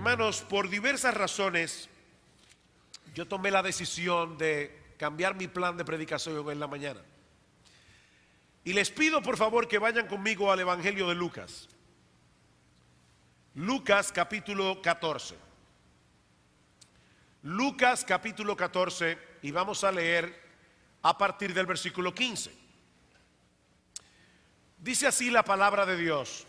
Hermanos, por diversas razones, yo tomé la decisión de cambiar mi plan de predicación en la mañana. Y les pido por favor que vayan conmigo al Evangelio de Lucas. Lucas capítulo 14. Lucas capítulo 14 y vamos a leer a partir del versículo 15. Dice así la palabra de Dios.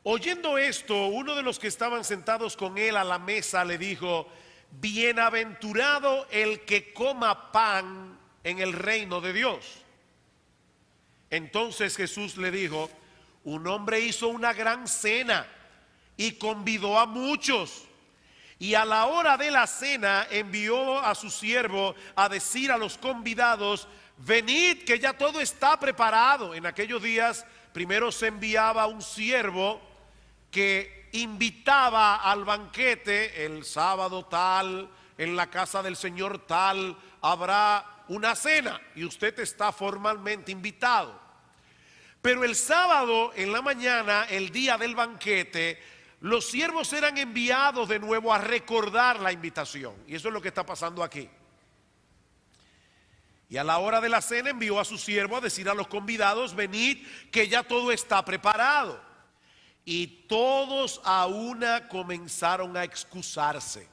Oyendo esto, uno de los que estaban sentados con él a la mesa le dijo: bienaventurado el que coma pan en el reino de Dios. Entonces Jesús le dijo: un hombre hizo una gran cena y convidó a muchos. Y a la hora de la cena envió a su siervo a decir a los convidados: venid, que ya todo está preparado. En aquellos días primero se enviaba un siervo que invitaba al banquete: el sábado tal, en la casa del Señor tal, habrá una cena y usted está formalmente invitado. Pero el sábado en la mañana, el día del banquete, los siervos eran enviados de nuevo a recordar la invitación. Y eso es lo que está pasando aquí. Y a la hora de la cena envió a su siervo a decir a los convidados: venid, que ya todo está preparado. Y todos a una comenzaron a excusarse.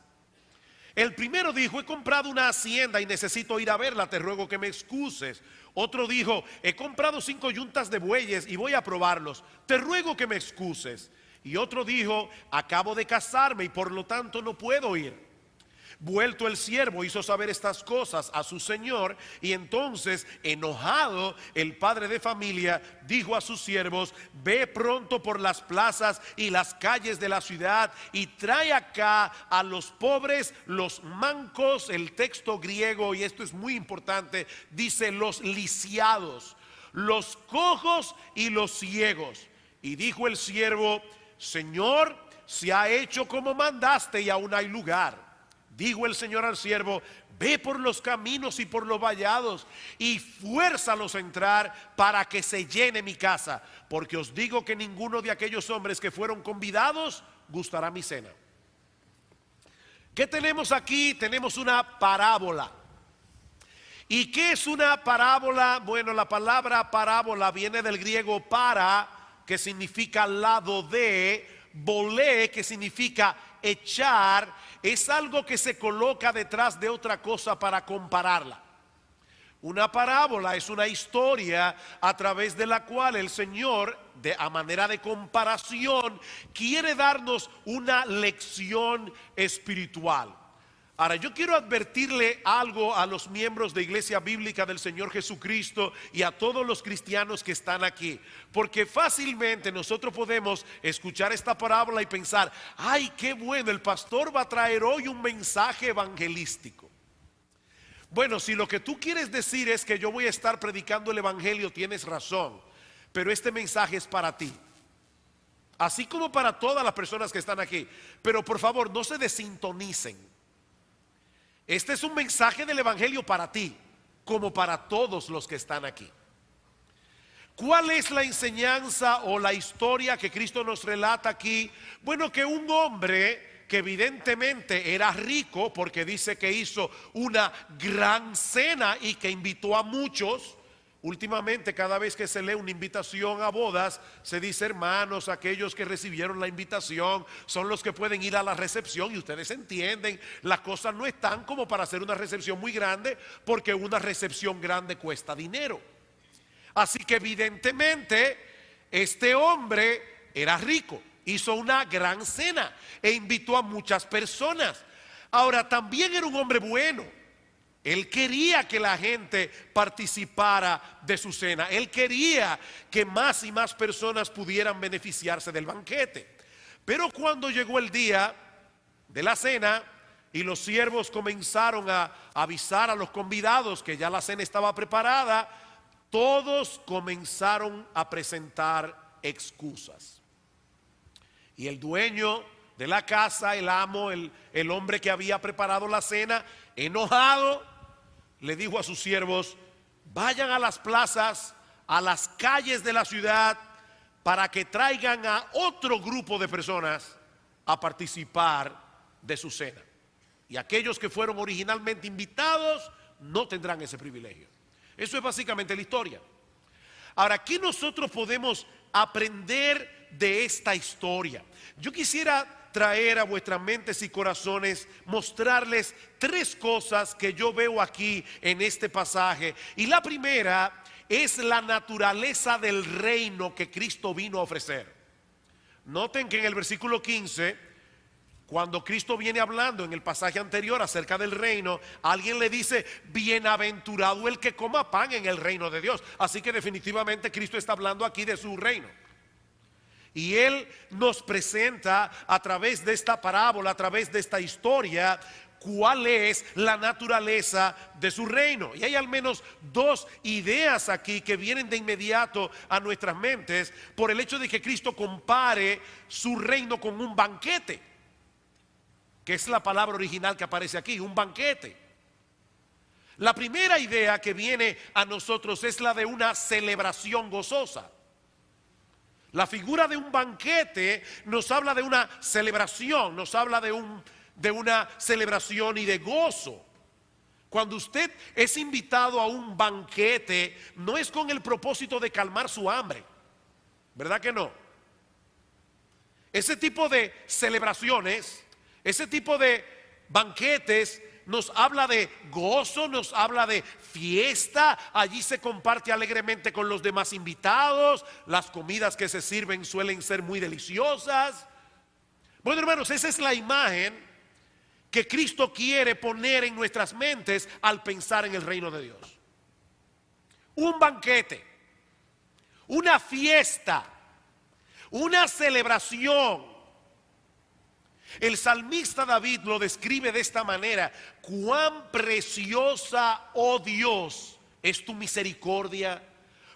El primero dijo: he comprado una hacienda y necesito ir a verla, te ruego que me excuses. Otro dijo: he comprado 5 yuntas de bueyes y voy a probarlos, te ruego que me excuses. Y otro dijo: acabo de casarme y por lo tanto no puedo ir. Vuelto el siervo hizo saber estas cosas a su señor, y entonces, enojado, el padre de familia dijo a sus siervos: ve pronto por las plazas y las calles de la ciudad y trae acá a los pobres, los mancos. El texto griego, y esto es muy importante, dice los lisiados, los cojos y los ciegos. Y dijo el siervo: Señor, se ha hecho como mandaste y aún hay lugar. Dijo el Señor al siervo: ve por los caminos y por los vallados y fuérzalos a entrar para que se llene mi casa, porque os digo que ninguno de aquellos hombres que fueron convidados gustará mi cena. ¿Qué tenemos aquí? Tenemos una parábola. ¿Y qué es una parábola? Bueno, la palabra parábola viene del griego para, que significa lado de, volé, que significa echar. Es algo que se coloca detrás de otra cosa para compararla. Una parábola es una historia a través de la cual el Señor, a manera de comparación, quiere darnos una lección espiritual. Ahora, yo quiero advertirle algo a los miembros de Iglesia Bíblica del Señor Jesucristo y a todos los cristianos que están aquí, porque fácilmente nosotros podemos escuchar esta parábola y pensar: ay, qué bueno, el pastor va a traer hoy un mensaje evangelístico. Bueno, si lo que tú quieres decir es que yo voy a estar predicando el evangelio, tienes razón, pero este mensaje es para ti, así como para todas las personas que están aquí. Pero por favor, no se desintonicen. Este es un mensaje del evangelio para ti, como para todos los que están aquí. ¿Cuál es la enseñanza o la historia que Cristo nos relata aquí? Bueno, que un hombre que evidentemente era rico, porque dice que hizo una gran cena y que invitó a muchos. Últimamente, cada vez que se lee una invitación a bodas, se dice: hermanos, aquellos que recibieron la invitación son los que pueden ir a la recepción. Y ustedes entienden, las cosas no están como para hacer una recepción muy grande, porque una recepción grande cuesta dinero. Así que evidentemente este hombre era rico, hizo una gran cena e invitó a muchas personas. Ahora, también era un hombre bueno. Él quería que la gente participara de su cena. Él quería que más y más personas pudieran beneficiarse del banquete. Pero cuando llegó el día de la cena y los siervos comenzaron a avisar a los convidados que ya la cena estaba preparada, todos comenzaron a presentar excusas. Y el dueño de la casa, el amo, el hombre que había preparado la cena, enojado, le dijo a sus siervos: vayan a las plazas, a las calles de la ciudad, para que traigan a otro grupo de personas a participar de su cena. Y aquellos que fueron originalmente invitados no tendrán ese privilegio. Eso es básicamente la historia. Ahora, ¿qué nosotros podemos aprender de esta historia? Yo quisiera traer a vuestras mentes y corazones, mostrarles tres cosas que yo veo aquí en este pasaje. Y la primera es la naturaleza del reino que Cristo vino a ofrecer. Noten que en el versículo 15, cuando Cristo viene hablando en el pasaje anterior acerca del reino, alguien le dice: bienaventurado el que coma pan en el reino de Dios. Así que definitivamente Cristo está hablando aquí de su reino. Y Él nos presenta a través de esta parábola, a través de esta historia, cuál es la naturaleza de su reino. Y hay al menos dos ideas aquí que vienen de inmediato a nuestras mentes por el hecho de que Cristo compare su reino con un banquete, que es la palabra original que aparece aquí, un banquete. La primera idea que viene a nosotros es la de una celebración gozosa. La figura de un banquete nos habla de una celebración, nos habla de una celebración y de gozo. Cuando usted es invitado a un banquete, no es con el propósito de calmar su hambre, ¿verdad que no? Ese tipo de celebraciones, ese tipo de banquetes nos habla de gozo, nos habla de fiesta. Allí se comparte alegremente con los demás invitados. Las comidas que se sirven suelen ser muy deliciosas. Bueno, hermanos, esa es la imagen que Cristo quiere poner en nuestras mentes al pensar en el reino de Dios. Un banquete, una fiesta, una celebración. El salmista David lo describe de esta manera: cuán preciosa, oh Dios, es tu misericordia.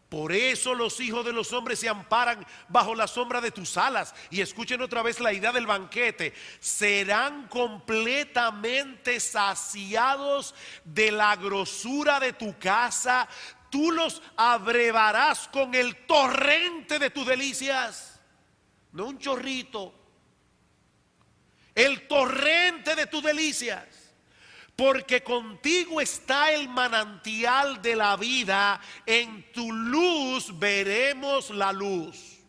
Por eso los hijos de los hombres se amparan bajo la sombra de tus alas. Y escuchen otra vez la idea del banquete: serán completamente saciados de la grosura de tu casa. Tú los abrevarás con el torrente de tus delicias. No un chorrito, el torrente de tus delicias, porque contigo está el manantial de la vida, en tu luz veremos la luz.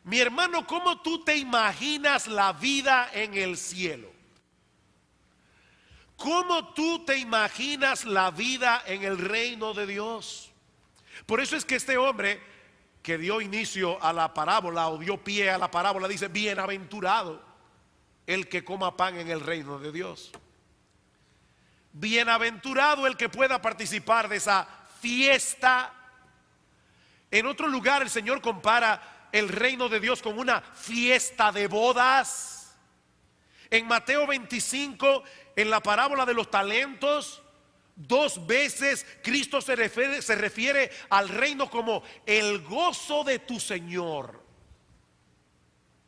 Mi hermano, ¿cómo tú te imaginas la vida en el cielo? ¿Cómo tú te imaginas la vida en el reino de Dios? Por eso es que este hombre que dio inicio a la parábola, o dio pie a la parábola, dice: bienaventurado el que coma pan en el reino de Dios. Bienaventurado el que pueda participar de esa fiesta. En otro lugar el Señor compara el reino de Dios con una fiesta de bodas. En Mateo 25, en la parábola de los talentos, dos veces Cristo se refiere al reino como el gozo de tu Señor.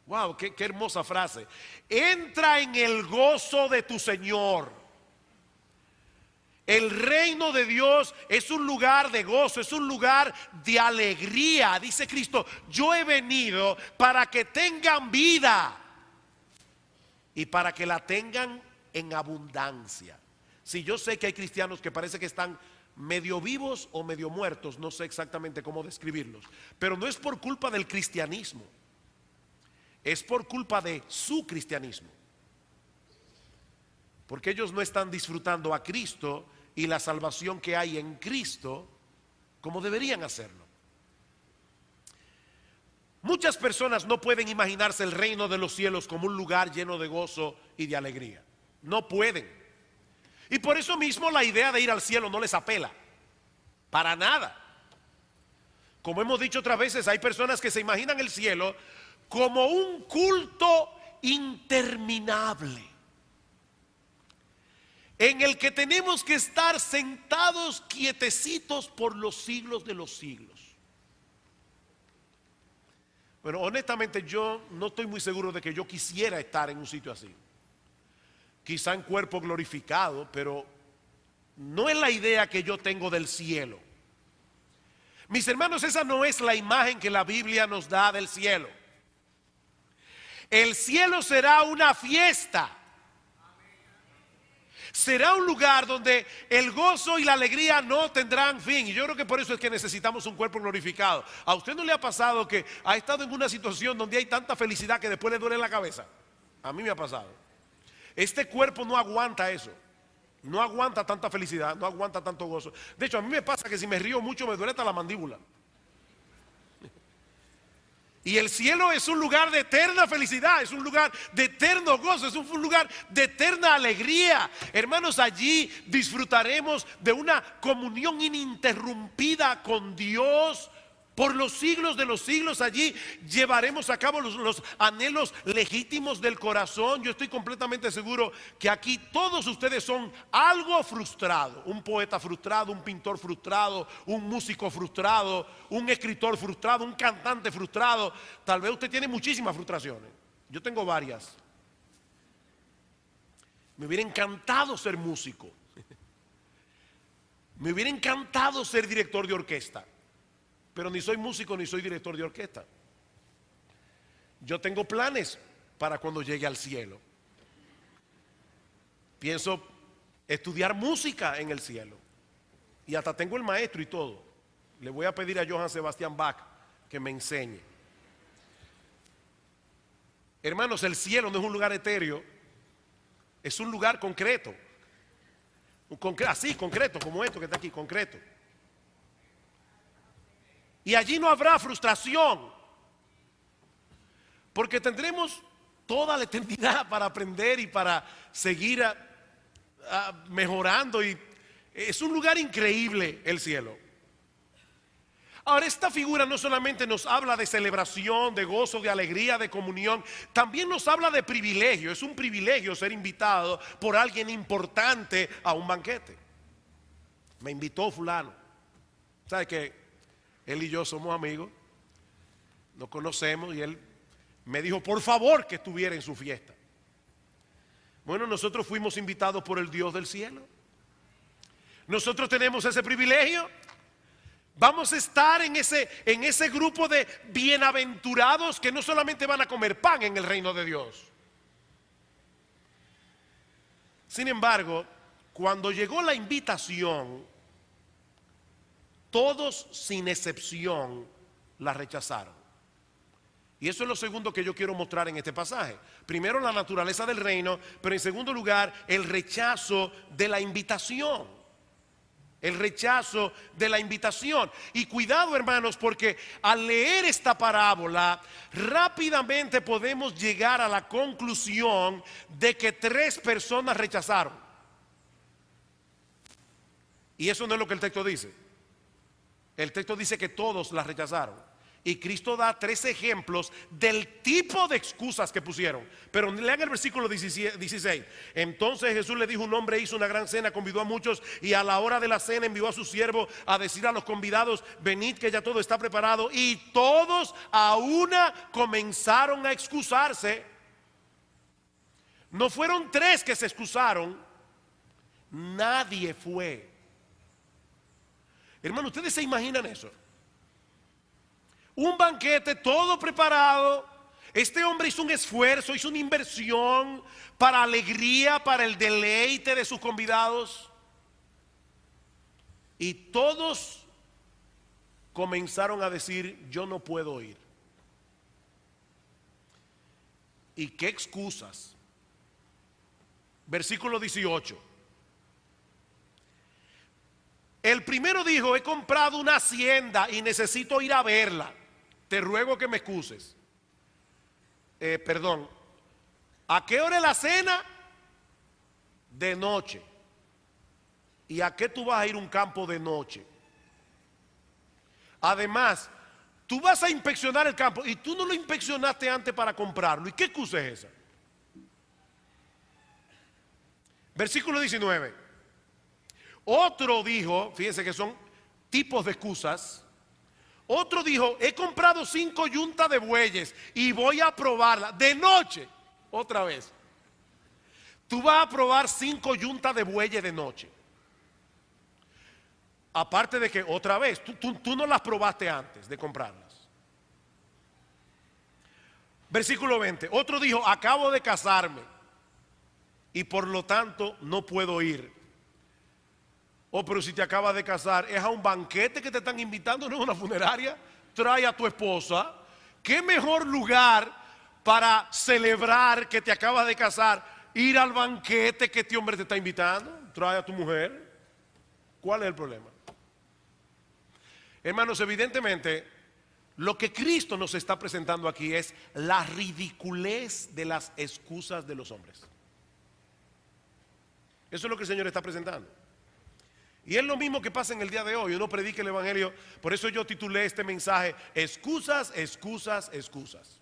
Wow, qué hermosa frase. Entra en el gozo de tu Señor. El reino de Dios es un lugar de gozo, es un lugar de alegría. Dice Cristo: yo he venido para que tengan vida y para que la tengan en abundancia. Si yo sé que hay cristianos que parece que están medio vivos o medio muertos, no sé exactamente cómo describirlos, pero no es por culpa del cristianismo, es por culpa de su cristianismo, porque ellos no están disfrutando a Cristo y la salvación que hay en Cristo como deberían hacerlo. Muchas personas no pueden imaginarse el reino de los cielos como un lugar lleno de gozo y de alegría. No pueden. Y por eso mismo la idea de ir al cielo no les apela, para nada. Como hemos dicho otras veces, hay personas que se imaginan el cielo como un culto interminable, en el que tenemos que estar sentados quietecitos por los siglos de los siglos. Bueno, honestamente yo no estoy muy seguro de que yo quisiera estar en un sitio así. Quizá en cuerpo glorificado, pero no es la idea que yo tengo del cielo. Mis hermanos, esa no es la imagen que la Biblia nos da del cielo. El cielo será una fiesta. Será un lugar donde el gozo y la alegría no tendrán fin. Y yo creo que por eso es que necesitamos un cuerpo glorificado. ¿A usted no le ha pasado que ha estado en una situación donde hay tanta felicidad que después le duele la cabeza? A mí me ha pasado. Este cuerpo no aguanta eso. No aguanta tanta felicidad, no aguanta tanto gozo. De hecho, a mí me pasa que si me río mucho me duele hasta la mandíbula. Y el cielo es un lugar de eterna felicidad, es un lugar de eterno gozo, es un lugar de eterna alegría. Hermanos, allí disfrutaremos de una comunión ininterrumpida con Dios. Por los siglos de los siglos allí llevaremos a cabo los anhelos legítimos del corazón. Yo estoy completamente seguro que aquí todos ustedes son algo frustrado. Un poeta frustrado, un pintor frustrado, un músico frustrado, un escritor frustrado, un cantante frustrado. Tal vez usted tiene muchísimas frustraciones. Yo tengo varias. Me hubiera encantado ser músico. Me hubiera encantado ser director de orquesta. Pero ni soy músico ni soy director de orquesta. Yo tengo planes para cuando llegue al cielo. Pienso estudiar música en el cielo. Y hasta tengo el maestro y todo. Le voy a pedir a Johann Sebastian Bach que me enseñe. Hermanos, el cielo no es un lugar etéreo. Es un lugar concreto. Así, concreto, como esto que está aquí, concreto. Y allí no habrá frustración, porque tendremos toda la eternidad para aprender y para seguir mejorando. Y es un lugar increíble el cielo. Ahora, esta figura no solamente nos habla de celebración, de gozo, de alegría, de comunión, también nos habla de privilegio. Es un privilegio ser invitado por alguien importante a un banquete. Me invitó fulano. ¿Sabe qué? Él y yo somos amigos, nos conocemos y él me dijo por favor que estuviera en su fiesta. Bueno, nosotros fuimos invitados por el Dios del cielo. Nosotros tenemos ese privilegio. Vamos a estar en ese grupo de bienaventurados que no solamente van a comer pan en el reino de Dios. Sin embargo, cuando llegó la invitación, todos sin excepción la rechazaron. Y eso es lo segundo que yo quiero mostrar en este pasaje. Primero, la naturaleza del reino, pero en segundo lugar, el rechazo de la invitación. El rechazo de la invitación. Y cuidado, hermanos, porque al leer esta parábola, rápidamente podemos llegar a la conclusión de que 3 personas rechazaron. Y eso no es lo que el texto dice. El texto dice que todos la rechazaron. Y Cristo da 3 ejemplos del tipo de excusas que pusieron. Pero lean el versículo 16. Entonces Jesús le dijo: un hombre hizo una gran cena, convidó a muchos, y a la hora de la cena envió a su siervo a decir a los convidados: venid, que ya todo está preparado. Y todos a una comenzaron a excusarse. No fueron 3 que se excusaron, nadie fue. Hermano, ¿ustedes se imaginan eso? Un banquete todo preparado. Este hombre hizo un esfuerzo, hizo una inversión para alegría, para el deleite de sus convidados. Y todos comenzaron a decir: yo no puedo ir. ¿Y qué excusas? Versículo 18. El primero dijo: he comprado una hacienda y necesito ir a verla. Te ruego que me excuses. Perdón. ¿A qué hora es la cena? De noche. ¿Y a qué tú vas a ir a un campo de noche? Además, tú vas a inspeccionar el campo y tú no lo inspeccionaste antes para comprarlo. ¿Y qué excusa es esa? Versículo 19. Otro dijo, fíjense que son tipos de excusas. Otro dijo: he comprado 5 yuntas de bueyes y voy a probarla de noche. Otra vez, tú vas a probar 5 yuntas de bueyes de noche. Aparte de que, otra vez, tú no las probaste antes de comprarlas. Versículo 20. Otro dijo, acabo de casarme y por lo tanto no puedo ir. Oh, pero si te acabas de casar, es a un banquete que te están invitando, no es una funeraria. Trae a tu esposa. ¿Qué mejor lugar para celebrar que te acabas de casar? Ir al banquete que este hombre te está invitando. Trae a tu mujer. ¿Cuál es el problema? Hermanos, evidentemente, lo que Cristo nos está presentando aquí es la ridiculez de las excusas de los hombres. Eso es lo que el Señor está presentando. Y es lo mismo que pasa en el día de hoy. Uno predica el Evangelio. Por eso yo titulé este mensaje: excusas, excusas, excusas.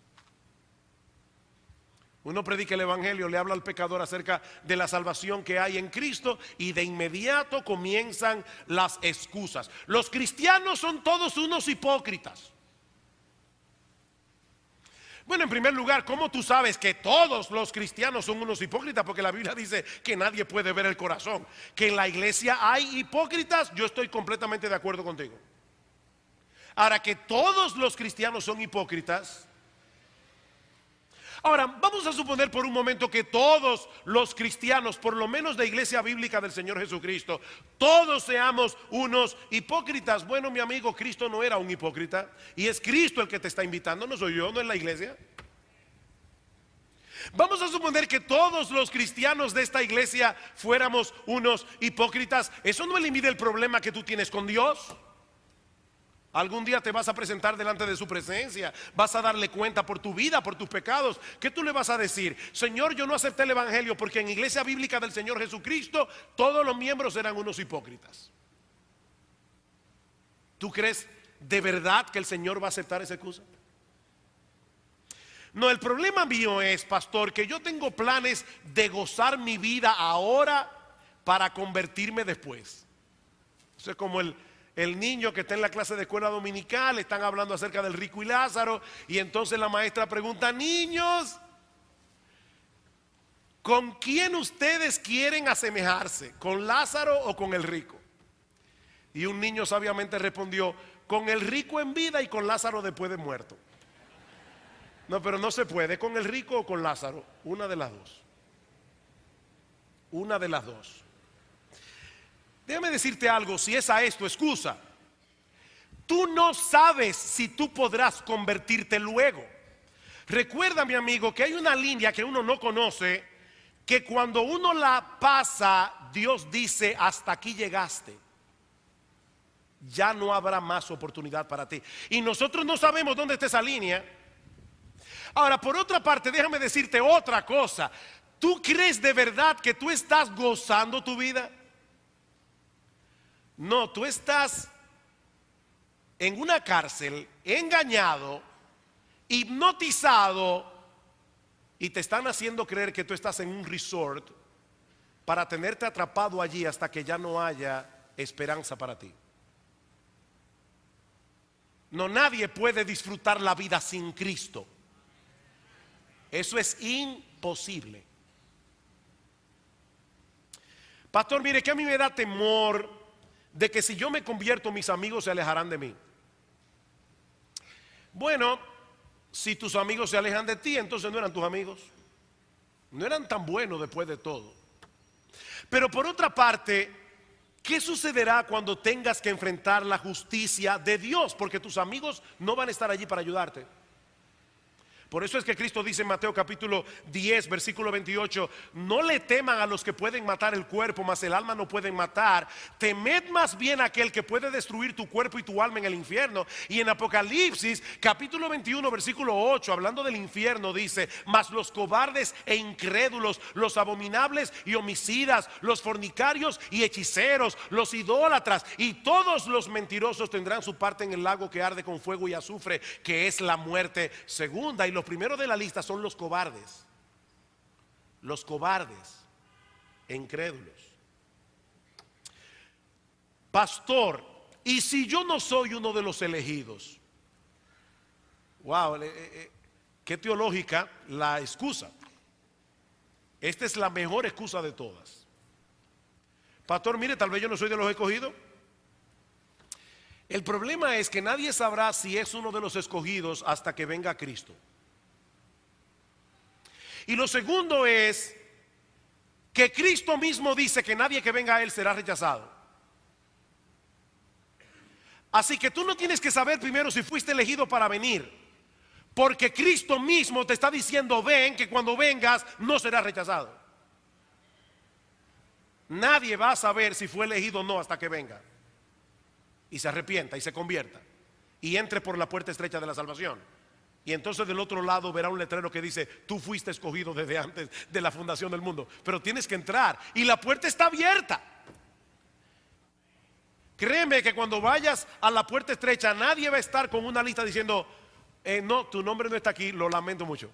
Uno predica el Evangelio, le habla al pecador acerca de la salvación que hay en Cristo, y de inmediato comienzan las excusas. Los cristianos son todos unos hipócritas. Bueno, en primer lugar, ¿cómo tú sabes que todos los cristianos son unos hipócritas? Porque la Biblia dice que nadie puede ver el corazón. Que en la iglesia hay hipócritas, yo estoy completamente de acuerdo contigo. Ahora, que todos los cristianos son hipócritas. Ahora, vamos a suponer por un momento que todos los cristianos, por lo menos de Iglesia Bíblica del Señor Jesucristo, todos seamos unos hipócritas. Bueno, mi amigo, Cristo no era un hipócrita, y es Cristo el que te está invitando, no soy yo, no es la iglesia. Vamos a suponer que todos los cristianos de esta iglesia fuéramos unos hipócritas. Eso no elimina el problema que tú tienes con Dios. Algún día te vas a presentar delante de su presencia, vas a darle cuenta por tu vida, por tus pecados. ¿Qué tú le vas a decir? Señor, yo no acepté el Evangelio porque en Iglesia Bíblica del Señor Jesucristo todos los miembros eran unos hipócritas. ¿Tú crees de verdad que el Señor va a aceptar esa excusa? No, el problema mío es, pastor, que yo tengo planes de gozar mi vida ahora para convertirme después. Eso es como el niño que está en la clase de escuela dominical, están hablando acerca del rico y Lázaro, y entonces la maestra pregunta: niños, ¿con quién ustedes quieren asemejarse? ¿Con Lázaro o con el rico? Y un niño sabiamente respondió: con el rico en vida y con Lázaro después de muerto. No, pero no se puede, con el rico o con Lázaro, una de las dos. Una de las dos. Déjame decirte algo, si esa es tu excusa, tú no sabes si tú podrás convertirte luego. Recuerda, mi amigo, que hay una línea que uno no conoce, que cuando uno la pasa, Dios dice: hasta aquí llegaste. Ya no habrá más oportunidad para ti. Y nosotros no sabemos dónde está esa línea. Ahora, por otra parte, déjame decirte otra cosa. ¿Tú crees de verdad que tú estás gozando tu vida? No, tú estás en una cárcel, engañado, hipnotizado, y te están haciendo creer que tú estás en un resort para tenerte atrapado allí hasta que ya no haya esperanza para ti. No, nadie puede disfrutar la vida sin Cristo. Eso es imposible. Pastor, mire que a mí me da temor de que si yo me convierto, mis amigos se alejarán de mí. Bueno, si tus amigos se alejan de ti, entonces no eran tus amigos. No eran tan buenos después de todo. Pero por otra parte, ¿qué sucederá cuando tengas que enfrentar la justicia de Dios? Porque tus amigos no van a estar allí para ayudarte. Por eso es que Cristo dice en Mateo capítulo 10, versículo 28: no le teman a los que pueden matar el cuerpo, mas el alma no pueden matar. Temed más bien a aquel que puede destruir tu cuerpo y tu alma en el infierno. Y en Apocalipsis capítulo 21, versículo 8, hablando del infierno, dice: mas los cobardes e incrédulos, los abominables y homicidas, los fornicarios y hechiceros, los idólatras y todos los mentirosos tendrán su parte en el lago que arde con fuego y azufre, que es la muerte segunda. Y los primeros de la lista son los cobardes e incrédulos. Pastor, ¿y si yo no soy uno de los elegidos? Wow, qué teológica la excusa. Esta es la mejor excusa de todas. Pastor, mire, tal vez yo no soy de los escogidos. El problema es que nadie sabrá si es uno de los escogidos hasta que venga Cristo. Y lo segundo es que Cristo mismo dice que nadie que venga a Él será rechazado. Así que tú no tienes que saber primero si fuiste elegido para venir, porque Cristo mismo te está diciendo: ven, que cuando vengas no serás rechazado. Nadie va a saber si fue elegido o no hasta que venga y se arrepienta y se convierta y entre por la puerta estrecha de la salvación. Y entonces del otro lado verá un letrero que dice: tú fuiste escogido desde antes de la fundación del mundo. Pero tienes que entrar y la puerta está abierta. Créeme que cuando vayas a la puerta estrecha, nadie va a estar con una lista diciendo: no, tu nombre no está aquí, lo lamento mucho.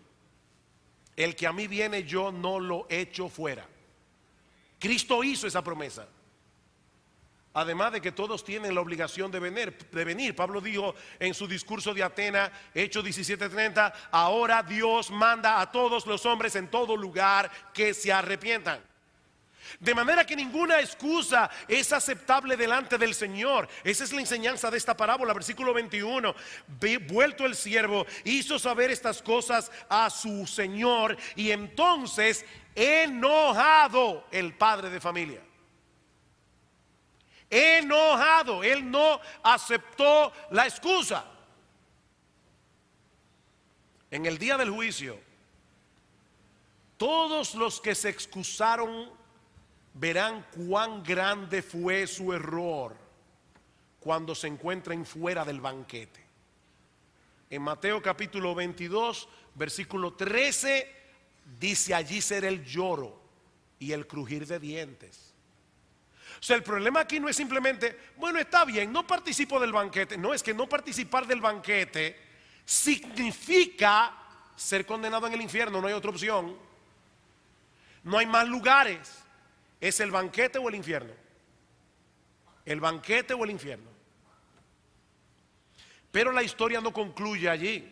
El que a mí viene, yo no lo echo fuera. Cristo hizo esa promesa. Además de que todos tienen la obligación de venir. Pablo dijo en su discurso de Atenas, Hechos 17:30, ahora Dios manda a todos los hombres en todo lugar que se arrepientan. De manera que ninguna excusa es aceptable delante del Señor. Esa es la enseñanza de esta parábola, versículo 21. Vuelto el siervo, hizo saber estas cosas a su señor, y entonces enojado el padre de familia. Enojado, él no aceptó la excusa. En el día del juicio, todos los que se excusaron verán cuán grande fue su error cuando se encuentren fuera del banquete. En Mateo capítulo 22, versículo 13, dice: allí será el lloro y el crujir de dientes. O sea, el problema aquí no es simplemente: bueno, está bien, no participo del banquete. No, es que no participar del banquete significa ser condenado en el infierno. No hay otra opción. No hay más lugares. ¿Es el banquete o el infierno? El banquete o el infierno. Pero la historia no concluye allí.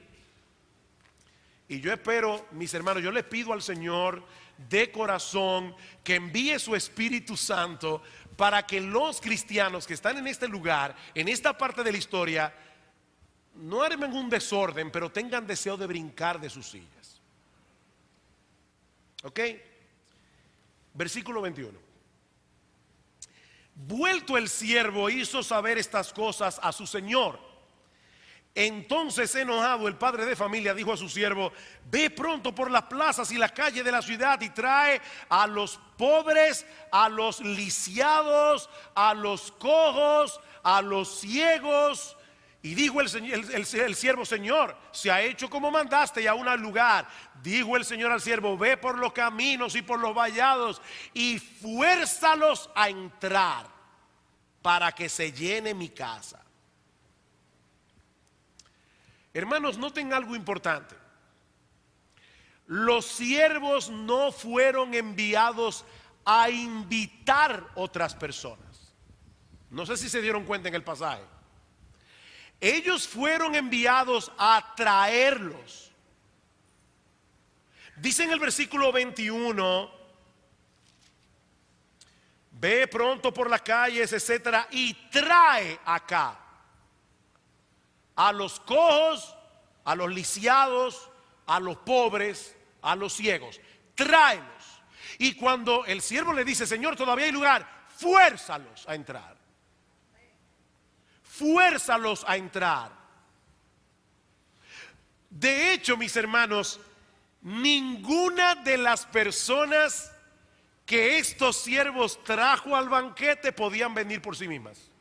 Y yo espero, mis hermanos, yo le pido al Señor de corazón que envíe su Espíritu Santo para que los cristianos que están en este lugar, en esta parte de la historia, no armen un desorden, pero tengan deseo de brincar de sus sillas. ¿Ok? Versículo 21. Vuelto el siervo, hizo saber estas cosas a su señor. Entonces, enojado, el padre de familia dijo a su siervo: ve pronto por las plazas y las calles de la ciudad y trae a los pobres, a los lisiados, a los cojos, a los ciegos. Y dijo el siervo: Señor, se ha hecho como mandaste y aún al lugar. Dijo el Señor al siervo: ve por los caminos y por los vallados y fuérzalos a entrar para que se llene mi casa. Hermanos, noten algo importante. Los siervos no fueron enviados a invitar otras personas. No sé si se dieron cuenta en el pasaje. Ellos fueron enviados a traerlos. Dice en el versículo 21: ve pronto por las calles, etcétera, y trae acá a los cojos, a los lisiados, a los pobres, a los ciegos. Tráelos. Y cuando el siervo le dice: Señor, todavía hay lugar, fuérzalos a entrar. Fuérzalos a entrar. De hecho, mis hermanos, ninguna de las personas que estos siervos trajo al banquete podían venir por sí mismas.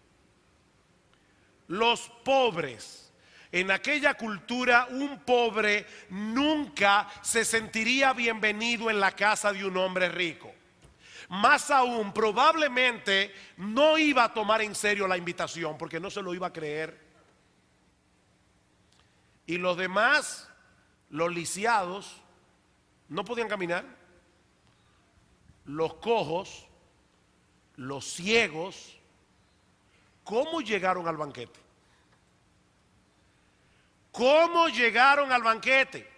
Los pobres. En aquella cultura, un pobre nunca se sentiría bienvenido en la casa de un hombre rico. Más aún, probablemente no iba a tomar en serio la invitación porque no se lo iba a creer. Y los demás, los lisiados, no podían caminar. Los cojos, los ciegos, ¿cómo llegaron al banquete? ¿Cómo llegaron al banquete?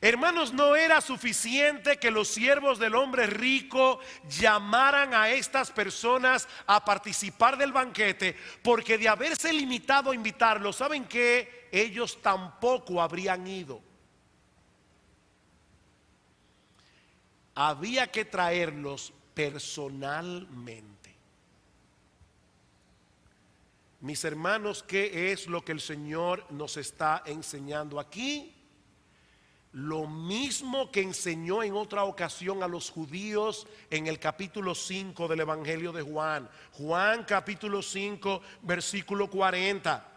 Hermanos, no era suficiente que los siervos del hombre rico llamaran a estas personas a participar del banquete, porque de haberse limitado a invitarlos, ¿saben qué? Ellos tampoco habrían ido. había que traerlos personalmente. Mis hermanos, ¿qué es lo que el Señor nos está enseñando aquí? Lo mismo que enseñó en otra ocasión a los judíos en el capítulo 5 del Evangelio de Juan. Juan capítulo 5, versículo 40.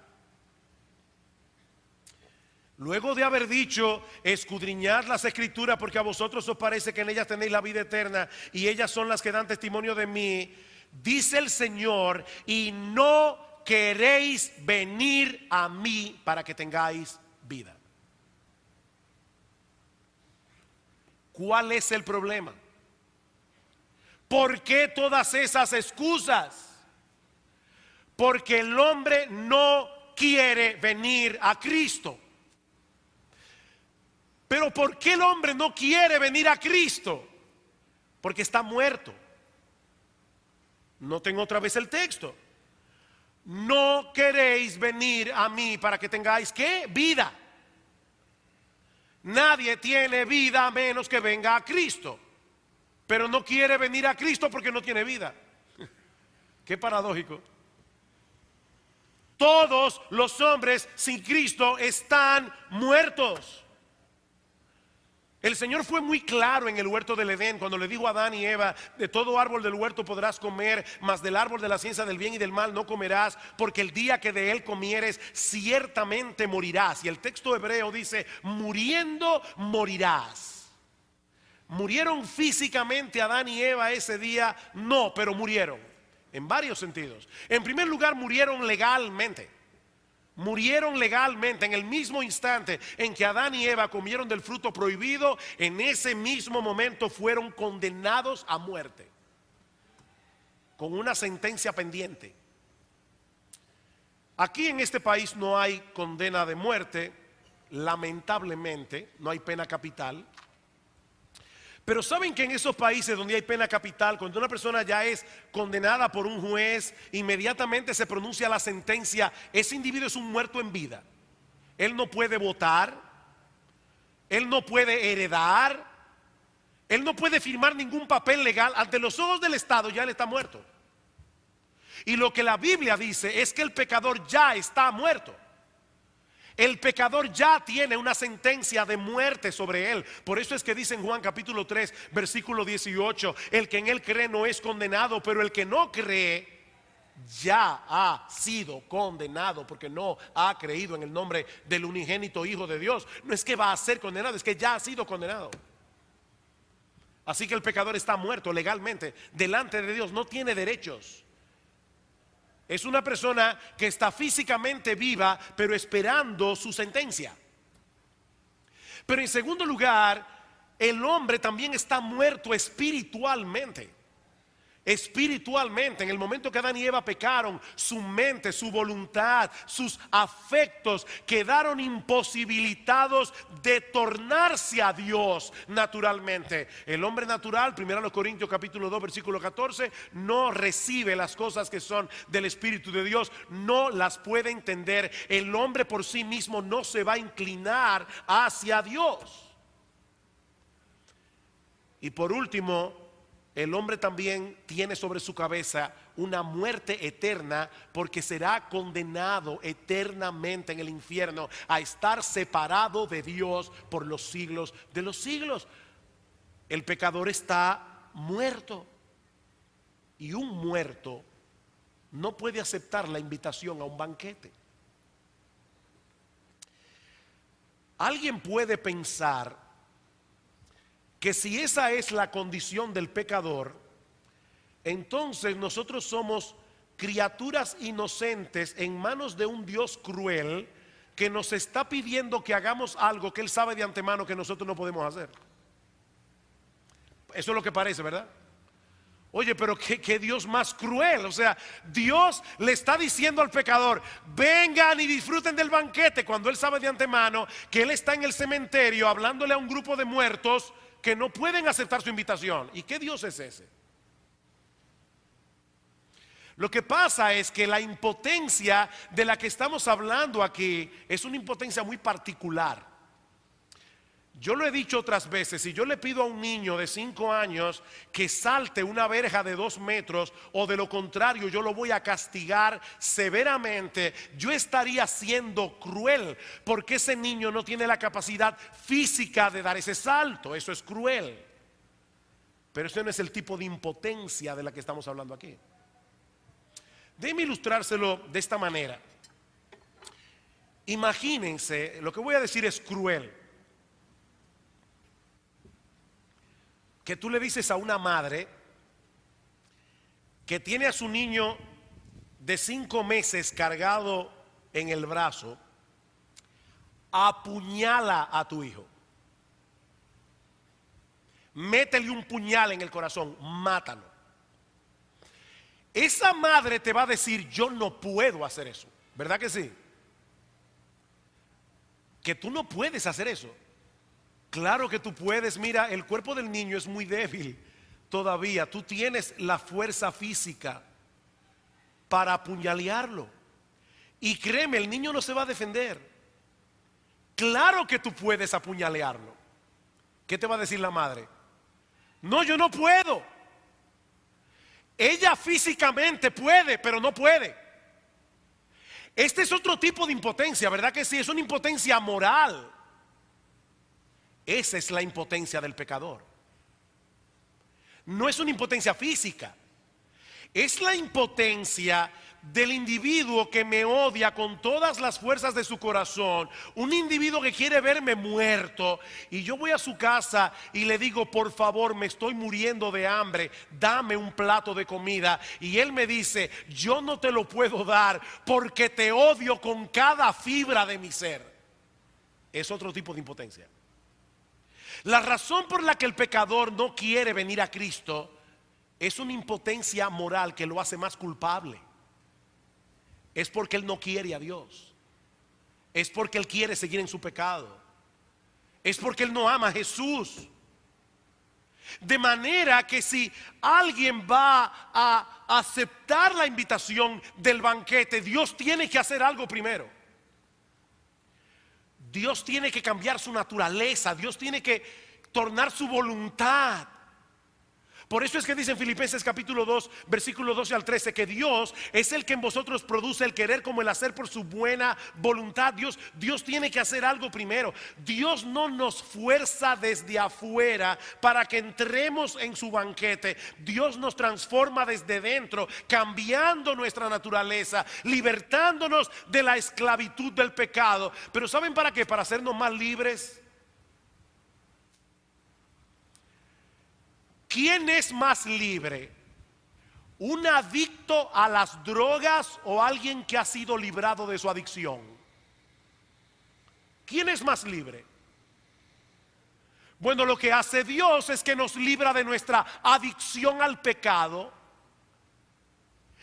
Luego de haber dicho, escudriñad las escrituras porque a vosotros os parece que en ellas tenéis la vida eterna y ellas son las que dan testimonio de mí, dice el Señor, y no queréis venir a mí para que tengáis vida. ¿Cuál es el problema? ¿Por qué todas esas excusas? Porque el hombre no quiere venir a Cristo. Pero ¿por qué el hombre no quiere venir a Cristo? Porque está muerto. Noten otra vez el texto. No queréis venir a mí para que tengáis ¿qué? Vida. Nadie tiene vida a menos que venga a Cristo. Pero no quiere venir a Cristo porque no tiene vida. Qué paradójico. Todos los hombres sin Cristo están muertos. El Señor fue muy claro en el huerto del Edén cuando le dijo a Adán y Eva: de todo árbol del huerto podrás comer, mas del árbol de la ciencia del bien y del mal no comerás, porque el día que de él comieres ciertamente morirás. Y el texto hebreo dice: muriendo morirás. ¿Murieron físicamente Adán y Eva ese día? No, pero murieron en varios sentidos. En primer lugar, murieron legalmente. Murieron legalmente en el mismo instante en que Adán y Eva comieron del fruto prohibido. En ese mismo momento fueron condenados a muerte, con una sentencia pendiente. Aquí en este país no hay condena de muerte, lamentablemente, no hay pena capital. Pero saben que en esos países donde hay pena capital, cuando una persona ya es condenada por un juez, inmediatamente se pronuncia la sentencia. Ese individuo es un muerto en vida. Él no puede votar, él no puede heredar, él no puede firmar ningún papel legal. Ante los ojos del Estado ya él está muerto. Y lo que la Biblia dice es que el pecador ya está muerto. El pecador ya tiene una sentencia de muerte sobre él. Por eso es que dice en Juan capítulo 3 versículo 18: el que en él cree no es condenado, pero el que no cree ya ha sido condenado, porque no ha creído en el nombre del unigénito Hijo de Dios. No es que va a ser condenado, es que ya ha sido condenado. Así que el pecador está muerto legalmente delante de Dios, no tiene derechos. Es una persona que está físicamente viva, pero esperando su sentencia. Pero en segundo lugar, el hombre también está muerto espiritualmente. Espiritualmente, en el momento que Adán y Eva pecaron, su mente, su voluntad, sus afectos quedaron imposibilitados de tornarse a Dios naturalmente. El hombre natural, 1 Corintios capítulo 2 versículo 14, no recibe las cosas que son del Espíritu de Dios, no las puede entender. El hombre por sí mismo no se va a inclinar hacia Dios. Y por último, el hombre también tiene sobre su cabeza una muerte eterna, porque será condenado eternamente en el infierno a estar separado de Dios por los siglos de los siglos. El pecador está muerto, y un muerto no puede aceptar la invitación a un banquete. Alguien puede pensar que si esa es la condición del pecador, entonces nosotros somos criaturas inocentes en manos de un Dios cruel que nos está pidiendo que hagamos algo que Él sabe de antemano que nosotros no podemos hacer. Eso es lo que parece, ¿verdad? Oye, pero ¿qué Dios más cruel? O sea, Dios le está diciendo al pecador: vengan y disfruten del banquete, cuando Él sabe de antemano que Él está en el cementerio hablándole a un grupo de muertos que no pueden aceptar su invitación. ¿Y qué Dios es ese? Lo que pasa es que la impotencia de la que estamos hablando aquí es una impotencia muy particular. Yo lo he dicho otras veces, si yo le pido a un niño de 5 años que salte una verja de 2 metros, o de lo contrario yo lo voy a castigar severamente, yo estaría siendo cruel, porque ese niño no tiene la capacidad física de dar ese salto. Eso es cruel. Pero ese no es el tipo de impotencia de la que estamos hablando aquí. Déjenme ilustrárselo de esta manera. Imagínense, lo que voy a decir es cruel, que tú le dices a una madre que tiene a su niño de 5 meses cargado en el brazo: apuñala a tu hijo, métele un puñal en el corazón, mátalo. Esa madre te va a decir: yo no puedo hacer eso, ¿verdad que sí? Que tú no puedes hacer eso. Claro que tú puedes. Mira, el cuerpo del niño es muy débil todavía. Tú tienes la fuerza física para apuñalearlo. Y créeme, el niño no se va a defender. Claro que tú puedes apuñalearlo. ¿Qué te va a decir la madre? No, yo no puedo. Ella físicamente puede, pero no puede. Este es otro tipo de impotencia, ¿verdad que sí? Es una impotencia moral. Esa es la impotencia del pecador. No es una impotencia física. Es la impotencia del individuo que me odia con todas las fuerzas de su corazón. Un individuo que quiere verme muerto, y yo voy a su casa y le digo: por favor, me estoy muriendo de hambre, dame un plato de comida. Y él me dice: yo no te lo puedo dar porque te odio con cada fibra de mi ser. Es otro tipo de impotencia. La razón por la que el pecador no quiere venir a Cristo es una impotencia moral que lo hace más culpable. Es porque él no quiere a Dios. Es porque él quiere seguir en su pecado. Es porque él no ama a Jesús. De manera que si alguien va a aceptar la invitación del banquete, Dios tiene que hacer algo primero. Dios tiene que cambiar su naturaleza. Dios tiene que tornar su voluntad. Por eso es que dice en Filipenses capítulo 2, versículo 12 al 13, que Dios es el que en vosotros produce el querer como el hacer por su buena voluntad. Dios tiene que hacer algo primero. Dios no nos fuerza desde afuera para que entremos en su banquete. Dios nos transforma desde dentro, cambiando nuestra naturaleza, libertándonos de la esclavitud del pecado. Pero ¿saben para qué? Para hacernos más libres. ¿Quién es más libre? ¿Un adicto a las drogas o alguien que ha sido librado de su adicción? ¿Quién es más libre? Bueno, lo que hace Dios es que nos libra de nuestra adicción al pecado.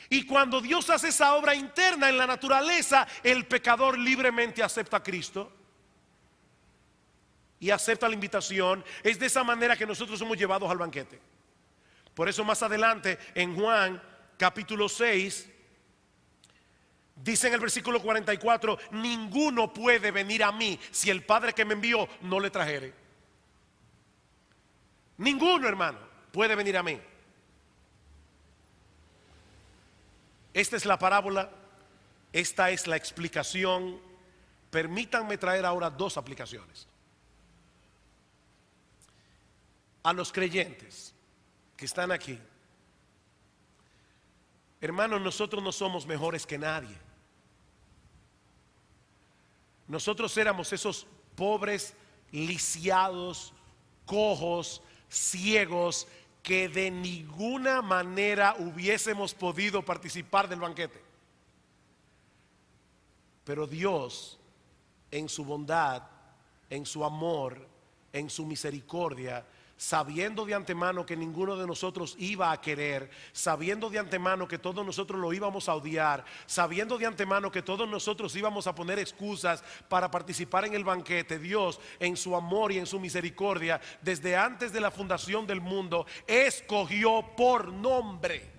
Y cuando Dios hace esa obra interna en la naturaleza, el pecador libremente acepta a Cristo y acepta la invitación. Es de esa manera que nosotros somos llevados al banquete. Por eso más adelante en Juan capítulo 6 dice en el versículo 44: ninguno puede venir a mí si el Padre que me envió no le trajere. Ninguno, hermano, puede venir a mí. Esta es la parábola, esta es la explicación. Permítanme traer ahora 2 aplicaciones. A los creyentes que están aquí, hermanos, nosotros no somos mejores que nadie. Nosotros éramos esos pobres, lisiados, cojos, ciegos, que de ninguna manera hubiésemos podido participar del banquete. Pero Dios, en su bondad, en su amor, en su misericordia, sabiendo de antemano que ninguno de nosotros iba a querer, sabiendo de antemano que todos nosotros lo íbamos a odiar, sabiendo de antemano que todos nosotros íbamos a poner excusas para participar en el banquete, Dios, en su amor y en su misericordia, desde antes de la fundación del mundo, escogió por nombre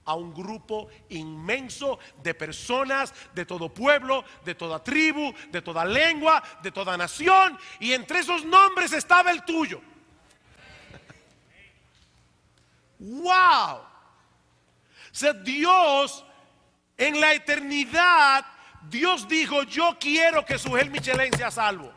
a un grupo inmenso de personas de todo pueblo, de toda tribu, de toda lengua, de toda nación, y entre esos nombres estaba el tuyo. ¡Wow! O sea, Dios en la eternidad, Dios dijo: yo quiero que Sugel Michelén sea salvo.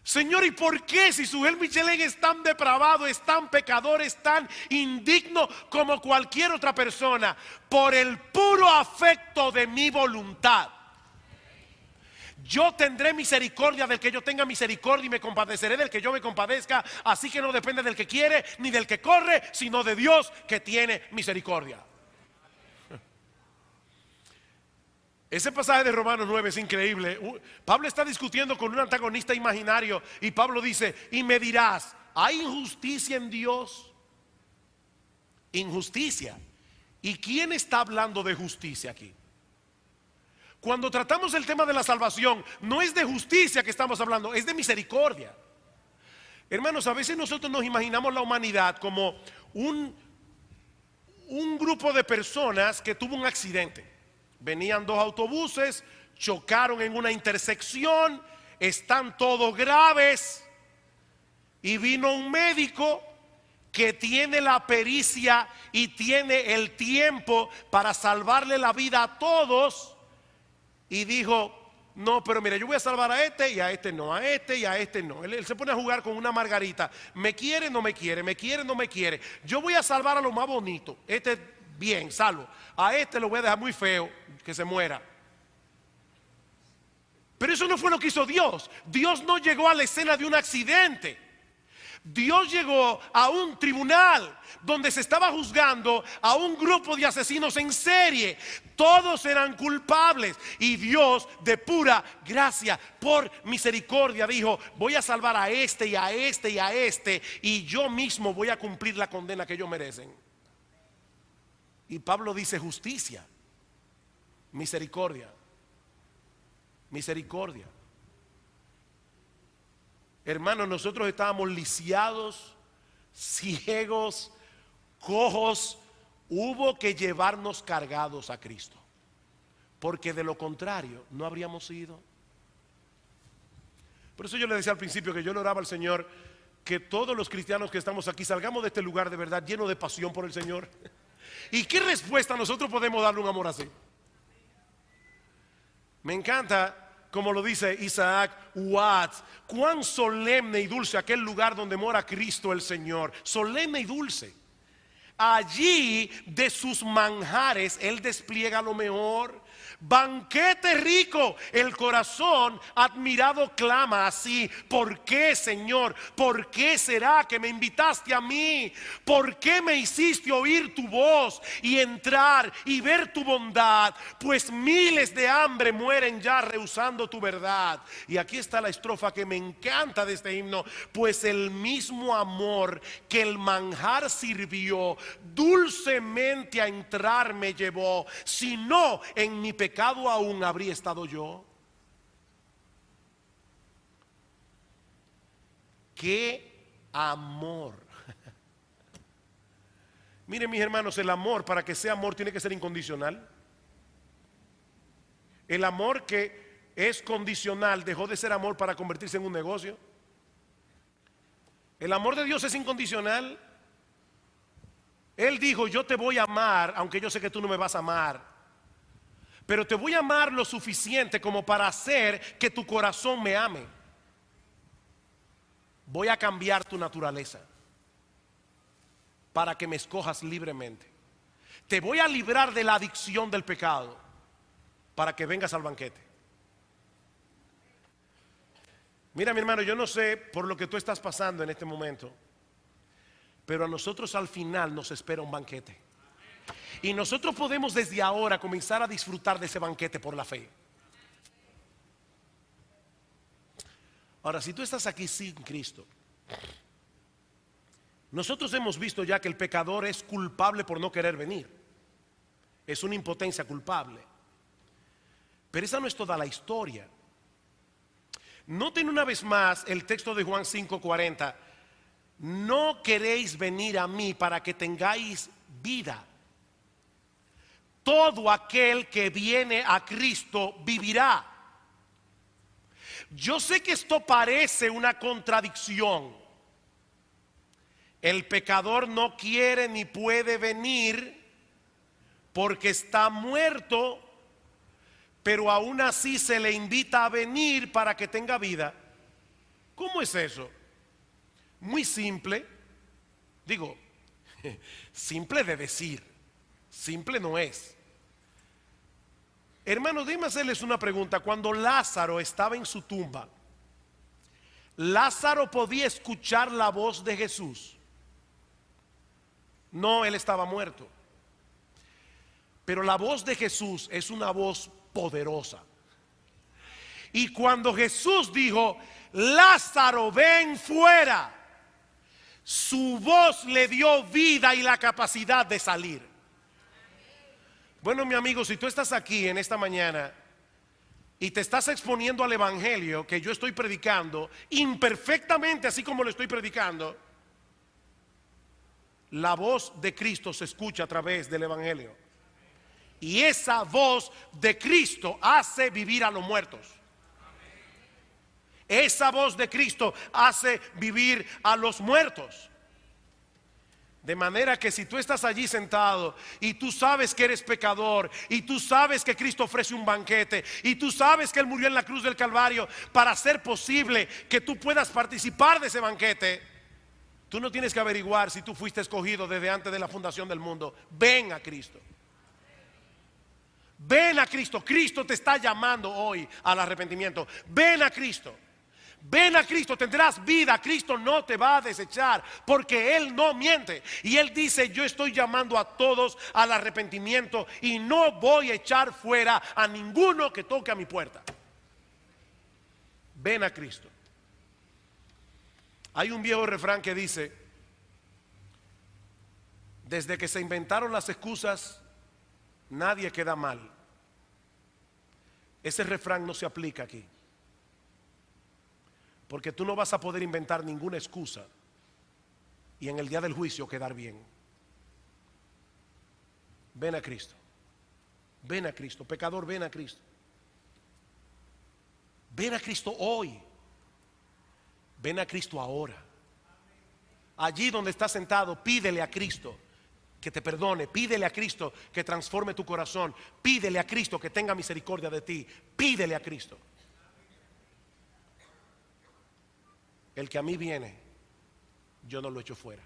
Señor, ¿y por qué si Sugel Michelén es tan depravado, es tan pecador, es tan indigno como cualquier otra persona? Por el puro afecto de mi voluntad. Yo tendré misericordia del que yo tenga misericordia y me compadeceré del que yo me compadezca. Así que no depende del que quiere ni del que corre, sino de Dios que tiene misericordia. Ese pasaje de Romanos 9 es increíble. Pablo está discutiendo con un antagonista imaginario y Pablo dice: y me dirás, ¿hay injusticia en Dios? Injusticia. ¿Y quién está hablando de justicia aquí? Cuando tratamos el tema de la salvación, no es de justicia que estamos hablando, es de misericordia. Hermanos, a veces nosotros nos imaginamos la humanidad como un grupo de personas que tuvo un accidente. Venían dos autobuses, chocaron en una intersección, están todos graves, y vino un médico que tiene la pericia y tiene el tiempo para salvarle la vida a todos, y dijo: no, pero mira, yo voy a salvar a este y a este no, a este y a este no. Él se pone a jugar con una margarita. Me quiere, no me quiere, me quiere, no me quiere. Yo voy a salvar a lo más bonito. Este bien, salvo. A este lo voy a dejar muy feo, que se muera. Pero eso no fue lo que hizo Dios. Dios no llegó a la escena de un accidente. Dios llegó a un tribunal donde se estaba juzgando a un grupo de asesinos en serie. Todos eran culpables y Dios, de pura gracia, por misericordia, dijo: voy a salvar a este y a este y a este, y yo mismo voy a cumplir la condena que ellos merecen. Y Pablo dice: justicia, misericordia, misericordia. Hermanos, nosotros estábamos lisiados, ciegos, cojos. Hubo que llevarnos cargados a Cristo, porque de lo contrario no habríamos ido. Por eso yo le decía al principio que yo le oraba al Señor que todos los cristianos que estamos aquí salgamos de este lugar de verdad lleno de pasión por el Señor. ¿Y qué respuesta nosotros podemos darle a un amor así? Me encanta como lo dice Isaac Watts: cuán solemne y dulce aquel lugar donde mora Cristo el Señor. Solemne y dulce. Allí de sus manjares Él despliega lo mejor. Banquete rico, el corazón admirado clama así: ¿por qué, Señor? ¿Por qué será que me invitaste a mí? ¿Por qué me hiciste oír tu voz y entrar y ver tu bondad? Pues miles de hambre mueren ya rehusando tu verdad. Y aquí está la estrofa que me encanta de este himno: pues el mismo amor que el manjar sirvió, dulcemente a entrar me llevó. Si no, en mi pecado aún habría estado yo. ¡Qué amor! Miren, mis hermanos, el amor, para que sea amor, tiene que ser incondicional. El amor que es condicional dejó de ser amor para convertirse en un negocio. El amor de Dios es incondicional. Él dijo: yo te voy a amar aunque yo sé que tú no me vas a amar, pero te voy a amar lo suficiente como para hacer que tu corazón me ame. Voy a cambiar tu naturaleza para que me escojas libremente. Te voy a librar de la adicción del pecado para que vengas al banquete. Mira, mi hermano, yo no sé por lo que tú estás pasando en este momento, pero a nosotros al final nos espera un banquete. Y nosotros podemos desde ahora comenzar a disfrutar de ese banquete por la fe. Ahora, si tú estás aquí sin Cristo, nosotros hemos visto ya que el pecador es culpable por no querer venir. Es una impotencia culpable. Pero esa no es toda la historia. Noten una vez más el texto de Juan 5:40. No queréis venir a mí para que tengáis vida. Todo aquel que viene a Cristo vivirá. Yo sé que esto parece una contradicción. El pecador no quiere ni puede venir porque está muerto, pero aún así se le invita a venir para que tenga vida. ¿Cómo es eso? Muy simple. Digo, simple de decir, simple no es. Hermanos, déjenme hacerles una pregunta. Cuando Lázaro estaba en su tumba, ¿Lázaro podía escuchar la voz de Jesús? No, él estaba muerto. Pero la voz de Jesús es una voz poderosa. Y cuando Jesús dijo, Lázaro, ven fuera, su voz le dio vida y la capacidad de salir. Bueno, mi amigo, si tú estás aquí en esta mañana y te estás exponiendo al evangelio que yo estoy predicando imperfectamente, así como lo estoy predicando, la voz de Cristo se escucha a través del evangelio. Y esa voz de Cristo hace vivir a los muertos. Esa voz de Cristo hace vivir a los muertos. De manera que si tú estás allí sentado y tú sabes que eres pecador y tú sabes que Cristo ofrece un banquete y tú sabes que Él murió en la cruz del Calvario para hacer posible que tú puedas participar de ese banquete, tú no tienes que averiguar si tú fuiste escogido desde antes de la fundación del mundo. Ven a Cristo. Ven a Cristo. Cristo te está llamando hoy al arrepentimiento. Ven a Cristo. Ven a Cristo, tendrás vida. Cristo no te va a desechar porque Él no miente. Y Él dice, yo estoy llamando a todos al arrepentimiento y no voy a echar fuera a ninguno que toque a mi puerta. Ven a Cristo. Hay un viejo refrán que dice, desde que se inventaron las excusas, nadie queda mal. Ese refrán no se aplica aquí. Porque tú no vas a poder inventar ninguna excusa y en el día del juicio quedar bien. Ven a Cristo. Ven a Cristo. Pecador, ven a Cristo. Ven a Cristo hoy. Ven a Cristo ahora. Allí donde estás sentado, pídele a Cristo que te perdone. Pídele a Cristo que transforme tu corazón. Pídele a Cristo que tenga misericordia de ti. Pídele a Cristo. El que a mí viene, yo no lo echo fuera.